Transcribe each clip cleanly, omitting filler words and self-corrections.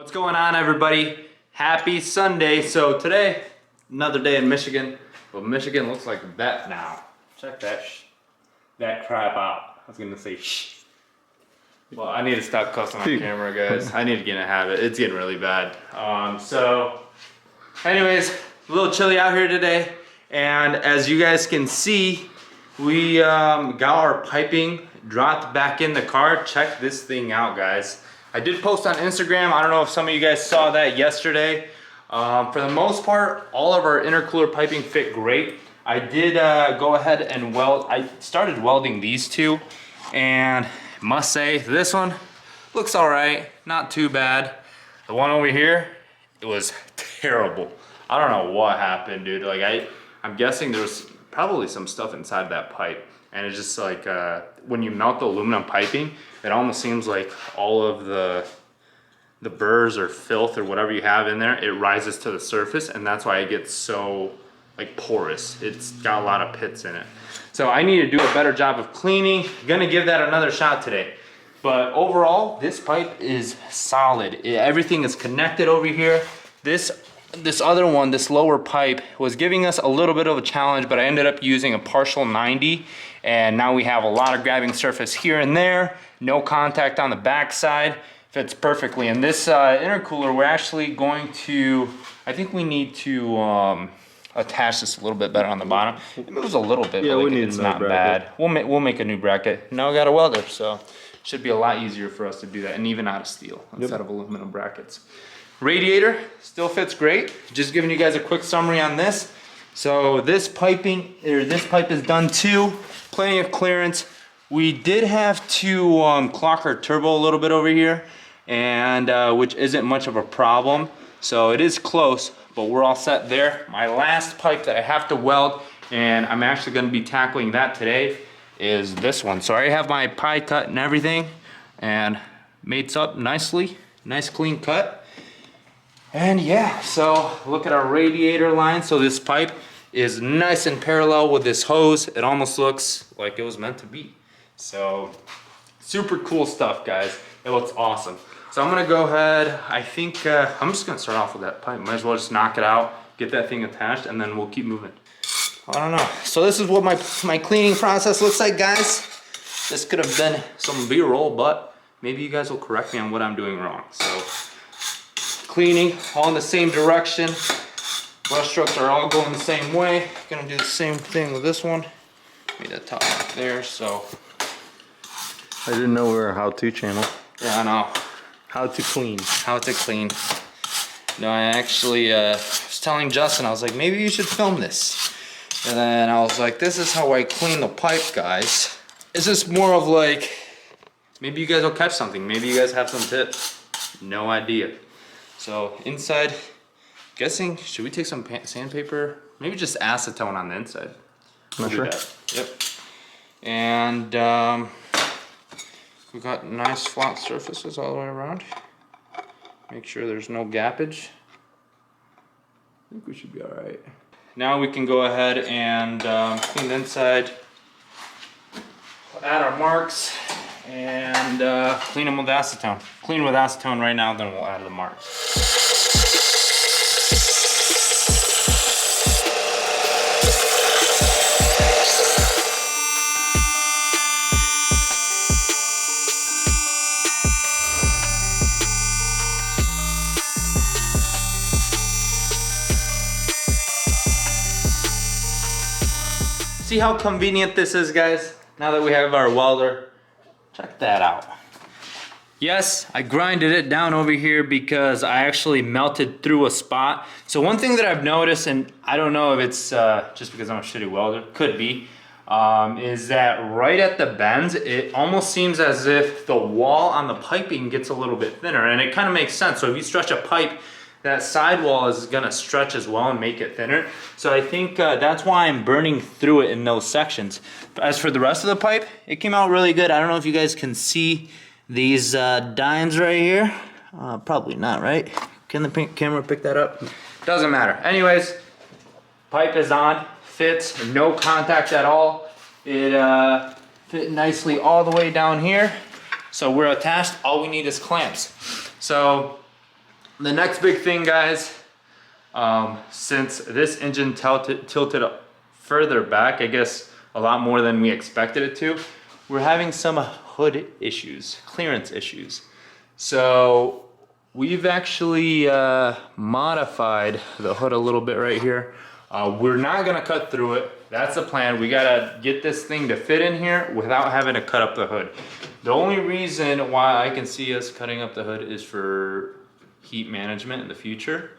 What's going on, everybody? Happy Sunday. So today, another day in Michigan. But Michigan looks like that now. Check that crap out. I was gonna say shh. Well, I need to stop cussing on camera, guys. I need to get in a habit. It's getting really bad. So anyways, a little chilly out here today. And as you guys can see, we got our piping dropped back in the car. Check this thing out, guys. I did post on Instagram. I don't know if some of you guys saw that yesterday. For the most part, all of our intercooler piping fit great. I did go ahead and weld. I started welding these two, and must say this one looks all right, not too bad. The one over here, it was terrible. I don't know what happened, dude. Like I'm guessing there's probably some stuff inside that pipe, and it's just like when you melt the aluminum piping, it almost seems like all of the burrs or filth or whatever you have in there, it rises to the surface, and that's why it gets so like porous. It's got a lot of pits in it. So I need to do a better job of cleaning. Gonna give that another shot today. But overall, this pipe is solid. Everything is connected over here. This other one, this lower pipe, was giving us a little bit of a challenge, but I ended up using a partial 90, and now we have a lot of grabbing surface here and there, no contact on the back side, fits perfectly. And this intercooler, we're actually going to, I think we need to attach this a little bit better on the bottom. It moves a little bit, but like, it's not bad. We'll make a new bracket. Now I got a welder, so it should be a lot easier for us to do that, and even out of steel instead of aluminum brackets. Radiator still fits great. Just giving you guys a quick summary on this. So this pipe is done too. Plenty of clearance. We did have to clock our turbo a little bit over here, and which isn't much of a problem. So it is close, but we're all set there. My last pipe that I have to weld, and I'm actually going to be tackling that today, is this one. So I already have my pie cut and everything, and mates up nicely. Nice clean cut. And yeah, so look at our radiator line. So this pipe is nice and parallel with this hose. It almost looks like it was meant to be. So super cool stuff, guys. It looks awesome. So I'm gonna go ahead, I think, I'm just gonna start off with that pipe. Might as well just knock it out, get that thing attached, and then we'll keep moving. I don't know. So this is what my cleaning process looks like, guys. This could have been some B-roll, but maybe you guys will correct me on what I'm doing wrong. So cleaning, all in the same direction. Brush strokes are all going the same way. Gonna do the same thing with this one. Made that top right there, so. I didn't know we were a how-to channel. Yeah, I know. How to clean. How to clean. No, I actually was telling Justin, I was like, maybe you should film this. And then I was like, this is how I clean the pipe, guys. It's just more of like, maybe you guys will catch something. Maybe you guys have some tips. No idea. So inside, guessing, should we take some sandpaper? Maybe just acetone on the inside. Not sure. Yep. And we've got nice flat surfaces all the way around. Make sure there's no gappage. I think we should be all right. Now we can go ahead and clean the inside, add our marks, and clean them with acetone. Clean with acetone right now, then we'll add the marks. See how convenient this is, guys? Now that we have our welder, check that out. Yes, I grinded it down over here because I actually melted through a spot. So one thing that I've noticed, and I don't know if it's just because I'm a shitty welder, could be, is that right at the bends, it almost seems as if the wall on the piping gets a little bit thinner, and it kind of makes sense. So if you stretch a pipe, that sidewall is gonna stretch as well and make it thinner. So I think that's why I'm burning through it in those sections. But as for the rest of the pipe, it came out really good. I don't know if you guys can see these dimes right here. Probably not, right? Can the camera pick that up? Doesn't matter. Anyways, pipe is on, fits, no contact at all. It fit nicely all the way down here. So we're attached, all we need is clamps. So The next big thing, guys, since this engine tilted further back, I guess a lot more than we expected it to, we're having some hood issues, clearance issues. So we've actually modified the hood a little bit right here. We're not gonna cut through it. That's the plan. We gotta get this thing to fit in here without having to cut up the hood. The only reason why I can see us cutting up the hood is for heat management in the future.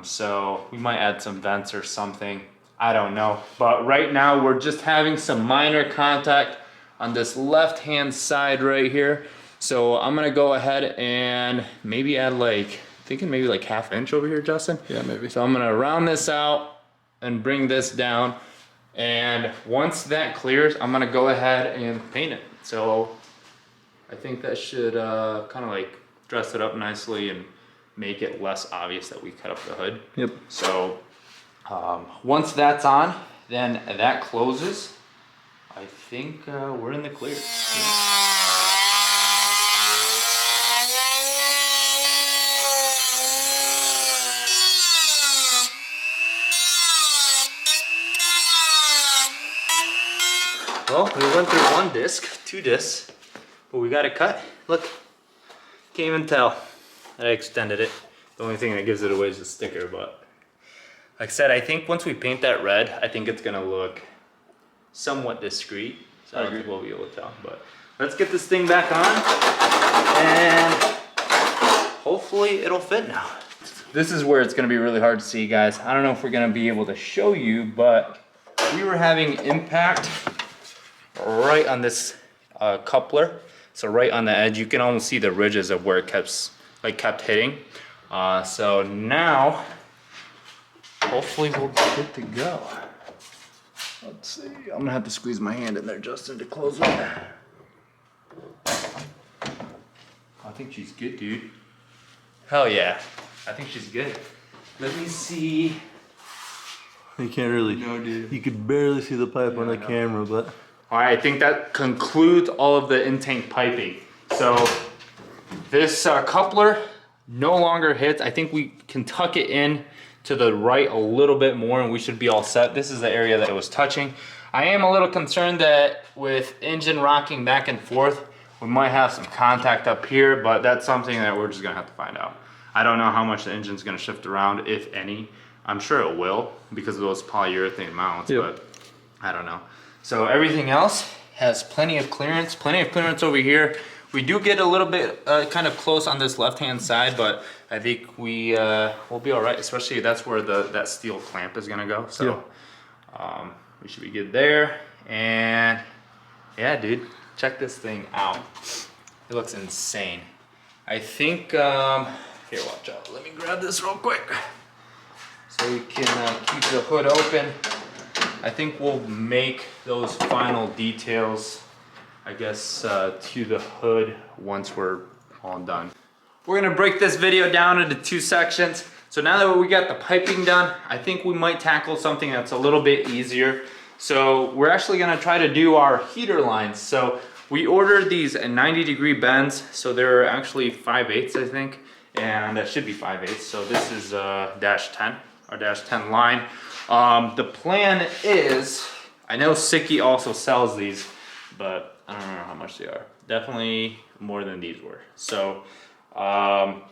So we might add some vents or something. I don't know. But right now we're just having some minor contact on this left-hand side right here. So I'm gonna go ahead and maybe add like, thinking maybe like 1/2 inch over here, Justin? Yeah, maybe. So I'm gonna round this out and bring this down. And once that clears, I'm gonna go ahead and paint it. So I think that should kind of like dress it up nicely and make it less obvious that we cut up the hood. Yep. So once that's on, then that closes. I think we're in the clear. Well, we went through 1 disc, 2 discs, but we got it cut. Look, can't even tell that I extended it. The only thing that gives it away is the sticker, but like I said, I think once we paint that red, I think it's gonna look somewhat discreet. So I don't think we'll be able to tell, but let's get this thing back on and hopefully it'll fit now. This is where it's gonna be really hard to see, guys. I don't know if we're gonna be able to show you, but we were having impact right on this coupler. So right on the edge, you can almost see the ridges of where it kept hitting. So now, hopefully we'll be good to go. Let's see, I'm gonna have to squeeze my hand in there, Justin, to close it. I think she's good, dude. Hell yeah, I think she's good. Let me see. You can't really. No, dude. You could barely see the pipe on the no. camera, but. All right, I think that concludes all of the in-tank piping. So this coupler no longer hits. I think we can tuck it in to the right a little bit more and we should be all set. This is the area that it was touching. I am a little concerned that with engine rocking back and forth, we might have some contact up here, but that's something that we're just gonna have to find out. I don't know how much the engine's gonna shift around, if any. I'm sure it will because of those polyurethane mounts, but I don't know. So everything else has plenty of clearance over here. We do get a little bit kind of close on this left-hand side, but I think we'll be all right, especially that's where that steel clamp is gonna go. So we should be good there. And yeah, dude, check this thing out. It looks insane. I think, here, watch out. Let me grab this real quick so we can keep the hood open. I think we'll make those final details, I guess, to the hood once we're all done. We're gonna break this video down into 2 sections. So now that we got the piping done, I think we might tackle something that's a little bit easier. So we're actually gonna try to do our heater lines. So we ordered these 90-degree bends. So they're actually 5/8, I think, and that should be 5/8. So this is -10, our -10 line. The plan is, I know Siki also sells these, but I don't know how much they are. Definitely more than these were. So I'm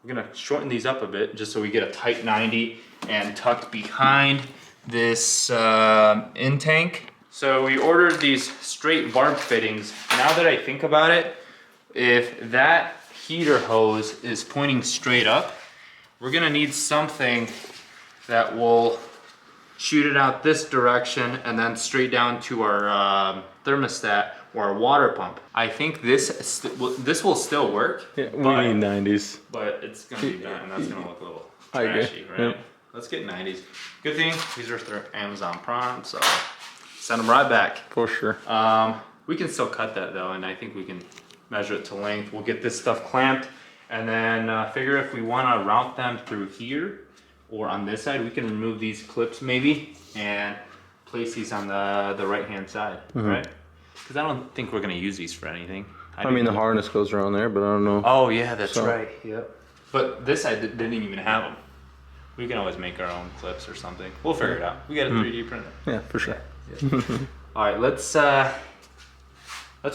gonna shorten these up a bit just so we get a tight 90 and tucked behind this in-tank. So we ordered these straight barb fittings. Now that I think about it, if that heater hose is pointing straight up, we're gonna need something that will shoot it out this direction and then straight down to our thermostat or our water pump. I think this will still work. Yeah, we need 90s. But it's gonna be bad and that's gonna look a little I agree. trashy, right? Yep. Let's get 90s. Good thing these are through Amazon Prime, so send them right back. For sure. We can still cut that though, and I think we can measure it to length. We'll get this stuff clamped and then figure if we wanna route them through here or on this side. We can remove these clips maybe and place these on the right hand side, right? Because I don't think we're gonna use these for anything. I mean, the harness goes around there, but I don't know. Oh yeah, that's So- right. Yep. But this I didn't even have them. We can always make our own clips or something. We'll figure it out. We got a 3D printer. Yeah, for sure. Yeah. All right, let's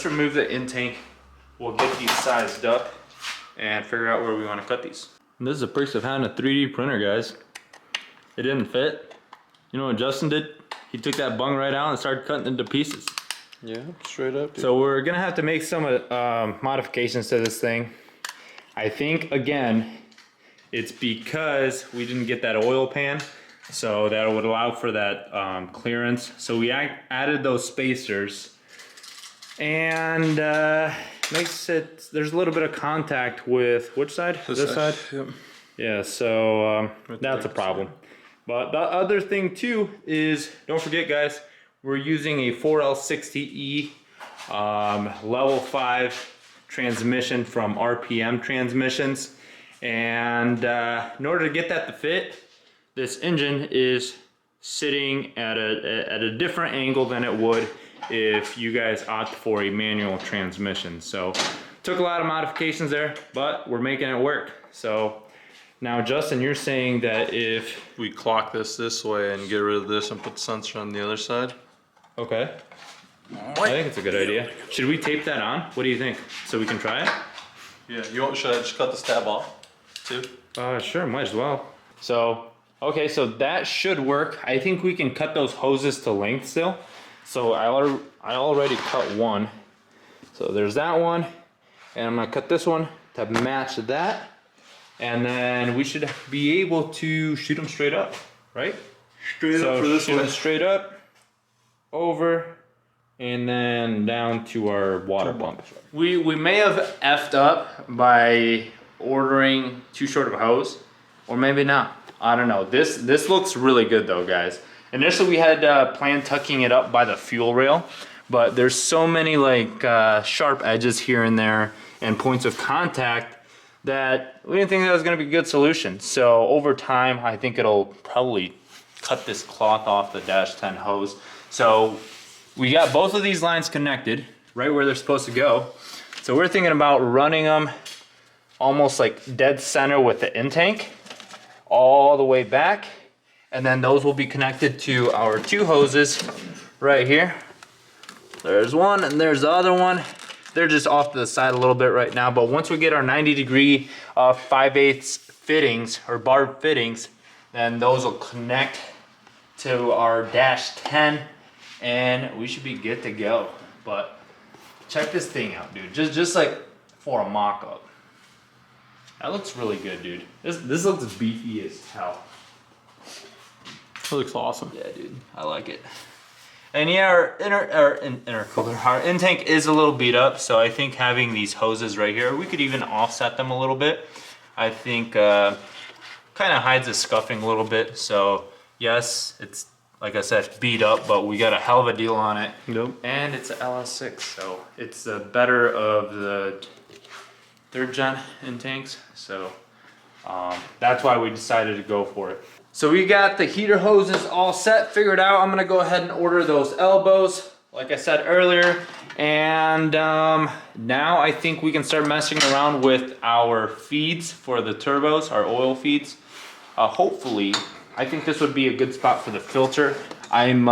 remove the in tank. We'll get these sized up and figure out where we want to cut these. And this is the perks of having a 3D printer, guys. It didn't fit. You know what Justin did? He took that bung right out and started cutting into pieces. Yeah, straight up. Dude. So we're gonna have to make some modifications to this thing. I think, again, it's because we didn't get that oil pan, so that would allow for that clearance. So we added those spacers, and makes it, there's a little bit of contact with, which side? This side? Yep. Yeah, so that's a problem. But the other thing too is, don't forget guys, we're using a 4L60E level 5 transmission from RPM Transmissions. And in order to get that to fit, this engine is sitting at a different angle than it would if you guys opt for a manual transmission. So took a lot of modifications there, but we're making it work. So now Justin, you're saying that if we clock this way and get rid of this and put the sensor on the other side. Okay. I think it's a good idea. Should we tape that on? What do you think? So we can try it? Yeah, should I just cut this tab off too? Sure, might as well. So, okay, so that should work. I think we can cut those hoses to length still. So I already cut one. So there's that one. And I'm gonna cut this one to match that. And then we should be able to shoot them straight up, right? Straight up for this shoot them one. straight up, over, and then down to our water pump. We may have effed up by ordering too short of a hose, or maybe not. I don't know. This looks really good though, guys. Initially we had planned tucking it up by the fuel rail, but there's so many like sharp edges here and there and points of contact that we didn't think that was going to be a good solution. So over time, I think it'll probably cut this cloth off the dash 10 hose. So we got both of these lines connected right where they're supposed to go. So we're thinking about running them almost like dead center with the in tank all the way back. And then those will be connected to our two hoses right here. There's one and there's the other one. They're just off to the side a little bit right now, but once we get our 90-degree 5/8 fittings or barb fittings, then those will connect to our dash 10 and we should be good to go. But check this thing out, dude. Just like for a mock-up. That looks really good, dude. This looks beefy as hell. It looks awesome. Yeah, dude. I like it. And yeah, our intercooler, our intake is a little beat up, so I think having these hoses right here, we could even offset them a little bit. I think kind of hides the scuffing a little bit. So yes, it's like I said, beat up, but we got a hell of a deal on it. Nope. And it's an LS6, so it's the better of the 3rd gen intakes. So that's why we decided to go for it. So we got the heater hoses all set, figured out. I'm gonna go ahead and order those elbows, like I said earlier. And now I think we can start messing around with our feeds for the turbos, our oil feeds. Hopefully, I think this would be a good spot for the filter. I'm,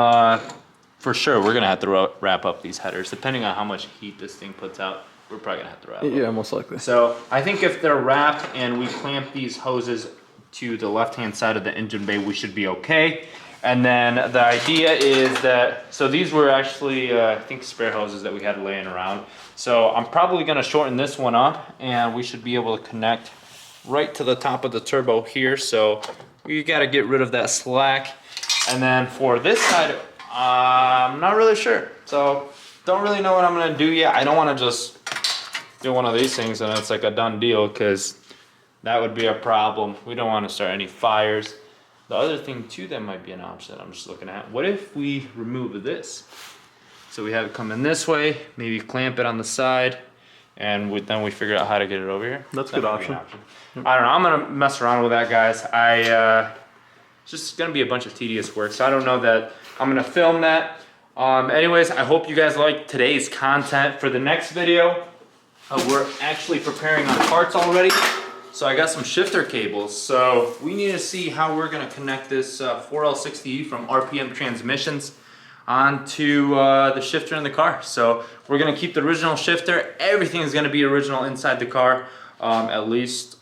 for sure, we're gonna have to wrap up these headers. Depending on how much heat this thing puts out, we're probably gonna have to wrap up. Yeah, most likely. So I think if they're wrapped and we clamp these hoses to the left-hand side of the engine bay, we should be okay. And then the idea is that, so these were actually, I think spare hoses that we had laying around. So I'm probably gonna shorten this one up and we should be able to connect right to the top of the turbo here. So we gotta get rid of that slack. And then for this side, I'm not really sure. So don't really know what I'm gonna do yet. I don't wanna just do one of these things and it's like a done deal, because that would be a problem. We don't want to start any fires. The other thing too that might be an option I'm just looking at, what if we remove this? So we have it come in this way, maybe clamp it on the side, and then we figure out how to get it over here. That's a good option. I don't know, I'm gonna mess around with that, guys. It's just gonna be a bunch of tedious work, so I don't know that I'm gonna film that. Anyways, I hope you guys liked today's content. For the next video, we're actually preparing our parts already. So I got some shifter cables. So we need to see how we're gonna connect this 4L60E from RPM Transmissions onto the shifter in the car. So we're gonna keep the original shifter. Everything is gonna be original inside the car. At least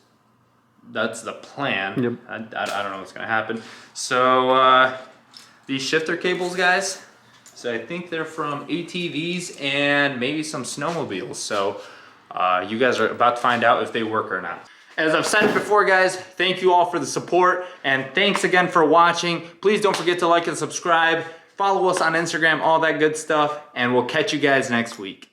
that's the plan. Yep. I don't know what's gonna happen. So these shifter cables, guys, so I think they're from ATVs and maybe some snowmobiles. So you guys are about to find out if they work or not. As I've said before, guys, thank you all for the support, and thanks again for watching. Please don't forget to like and subscribe. Follow us on Instagram, all that good stuff, and we'll catch you guys next week.